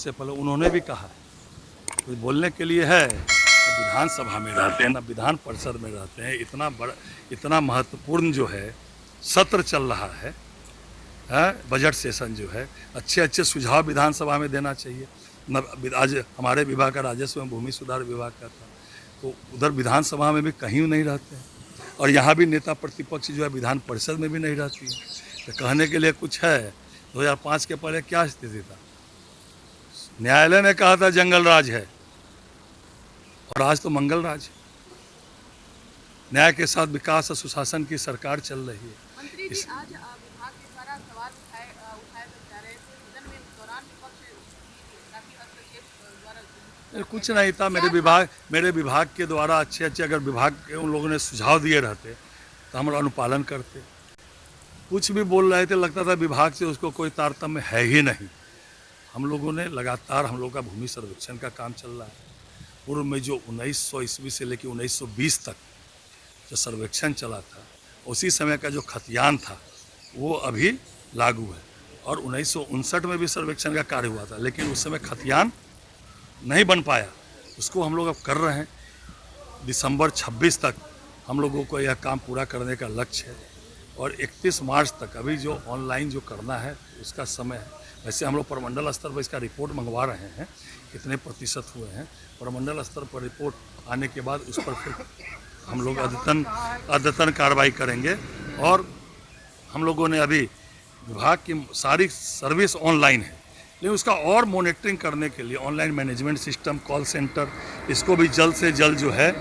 से पहले उन्होंने भी कहा कोई बोलने के लिए है, विधानसभा में रहते हैं ना विधान परिषद में रहते हैं, इतना महत्वपूर्ण जो है सत्र चल रहा है, बजट सेशन जो है, अच्छे सुझाव विधानसभा में देना चाहिए। आज हमारे विभाग का राजस्व एवं भूमि सुधार विभाग का था, तो उधर विधानसभा में भी कहीं नहीं रहते हैं, और यहाँ भी नेता प्रतिपक्ष जो है विधान परिषद में भी नहीं रहती है। तो कहने के लिए कुछ है। 2005 के पहले क्या स्थिति था? न्यायालय ने कहा था जंगल राज है, और आज तो मंगल राज है। न्याय के साथ विकास और सुशासन की सरकार चल रही है। मंत्री जी, आज विभाग के द्वारा सवाल उठाए जा रहे थे, सदन में उस दौरान विपक्ष काफी हस्तक्षेप द्वारा कुछ नहीं था। मेरे विभाग के द्वारा अच्छे अगर विभाग के उन लोगों ने सुझाव दिए रहते तो हम अनुपालन करते। कुछ भी बोल रहे थे, लगता था विभाग से उसको कोई तारतम्य है ही नहीं। हम लोगों ने लगातार, हम लोग का भूमि सर्वेक्षण का काम चल रहा है। पूर्व में जो 1900 ईस्वी से लेकर 1920 तक जो सर्वेक्षण चला था, उसी समय का जो खतियान था वो अभी लागू है। और 1959 में भी सर्वेक्षण का कार्य हुआ था, लेकिन उस समय खतियान नहीं बन पाया। उसको हम लोग अब कर रहे हैं। दिसंबर 26 तक हम लोगों को यह काम पूरा करने का लक्ष्य है, और 31 मार्च तक अभी जो ऑनलाइन जो करना है उसका समय है। वैसे हम लोग प्रमंडल स्तर पर इसका रिपोर्ट मंगवा रहे हैं, कितने प्रतिशत हुए हैं। प्रमंडल स्तर पर रिपोर्ट आने के बाद उस पर फिर हम लोग अद्यतन कार्रवाई करेंगे। और हम लोगों ने अभी विभाग की सारी सर्विस ऑनलाइन है, लेकिन उसका और मॉनिटरिंग करने के लिए online management system, call centre, इसको भी जल्द से जल्द जो है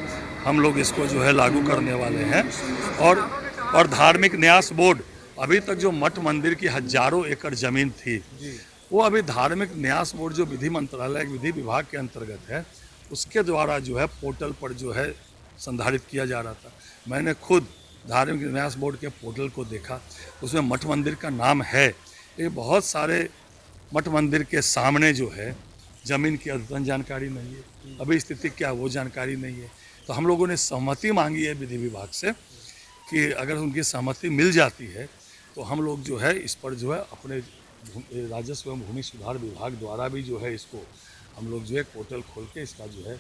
हम लोग इसको जो है लागू करने वाले हैं। और धार्मिक न्यास बोर्ड, अभी तक जो मठ मंदिर की हजारों एकड़ जमीन थी, वो अभी धार्मिक न्यास बोर्ड जो विधि मंत्रालय विधि विभाग के अंतर्गत है, उसके द्वारा जो है पोर्टल पर जो है संधारित किया जा रहा था। मैंने खुद धार्मिक न्यास बोर्ड के पोर्टल को देखा, उसमें मठ मंदिर का नाम है, ये बहुत सारे मठ मंदिर के सामने जो है ज़मीन की अद्यतन जानकारी नहीं है, अभी स्थिति क्या वो जानकारी नहीं है। तो हम लोगों ने सहमति मांगी है विधि विभाग से कि अगर उनकी सहमति मिल जाती है तो हम लोग जो है इस पर जो है अपने राजस्व एवं भूमि सुधार विभाग द्वारा भी जो है इसको हम लोग जो है पोर्टल खोल के इसका जो है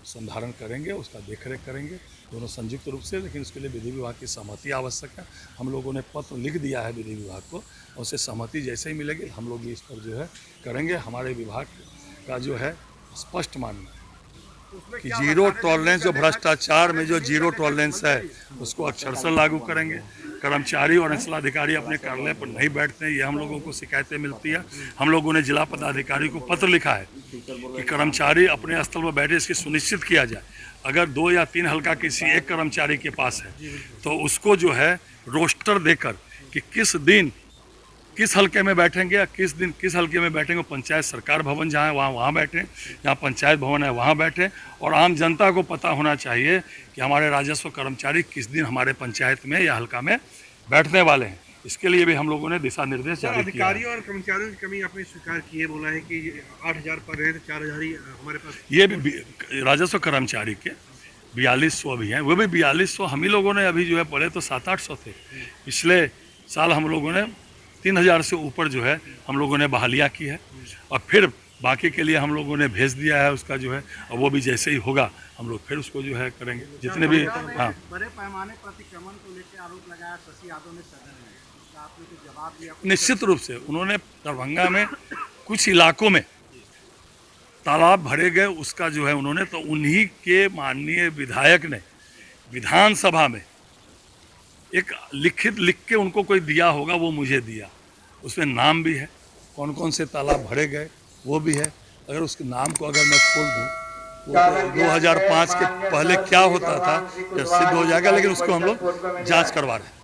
संधारण करेंगे, उसका देखरेख करेंगे, दोनों संयुक्त रूप से। लेकिन उसके लिए विधि विभाग की सहमति आवश्यक है। हम लोगों ने पत्र लिख दिया है विधि विभाग को, और उससे सहमति जैसे ही मिलेगी हम लोग इस पर जो है करेंगे। हमारे विभाग का जो है स्पष्ट मानना है कि जीरो टॉलरेंस, जो भ्रष्टाचार में जो जीरो टॉलरेंस है उसको अक्षरशः लागू करेंगे। कर्मचारी और अंचलाधिकारी अपने कार्यालय पर नहीं बैठते हैं, ये हम लोगों को शिकायतें मिलती है। हम लोगों ने जिला पदाधिकारी को पत्र लिखा है कि कर्मचारी अपने स्थल पर बैठे, इसकी सुनिश्चित किया जाए। अगर 2 या 3 हल्का किसी एक कर्मचारी के पास है तो उसको जो है रोस्टर देकर कि किस दिन किस हल्के में बैठेंगे, किस दिन किस हल्के में बैठेंगे, पंचायत सरकार भवन जहाँ है वहाँ बैठें, जहाँ पंचायत भवन है वहाँ बैठें। और आम जनता को पता होना चाहिए कि हमारे राजस्व कर्मचारी किस दिन हमारे पंचायत में या हल्का में बैठने वाले हैं। इसके लिए भी हम लोगों ने दिशा निर्देश जारी किया। अधिकारियों और कर्मचारियों की कमी आपने स्वीकार की है, बोला है कि 8,000 पद हैं तो 4,000 ही हमारे पास। ये भी राजस्व कर्मचारी के 4200 भी हैं, वो भी 4200 हम ही लोगों ने अभी जो है पढ़े तो 700-800 थे। पिछले साल हम लोगों ने 3,000 से ऊपर जो है हम लोगों ने बहालियाँ की है, और फिर बाकी के लिए हम लोगों ने भेज दिया है उसका जो है, और वो भी जैसे ही होगा हम लोग फिर उसको जो है करेंगे। जितने भी हाँ बड़े पैमाने पर अतिक्रमण को लेकर आरोप लगाया शशि यादव ने सदन में, उसका आपने कुछ जवाब दिया? निश्चित रूप से उन्होंने दरभंगा में कुछ इलाकों में तालाब भरे गए, उसका जो है उन्होंने, तो उन्हीं के माननीय विधायक ने विधानसभा में एक लिख के उनको कोई दिया होगा, वो मुझे दिया। उसमें नाम भी है, कौन कौन से तालाब भरे गए वो भी है। अगर उसके नाम को अगर मैं खोल दूँ, 2005 के पहले क्या होता था सिद्ध हो जाएगा, लेकिन उसको हम लोग जांच करवा रहे हैं।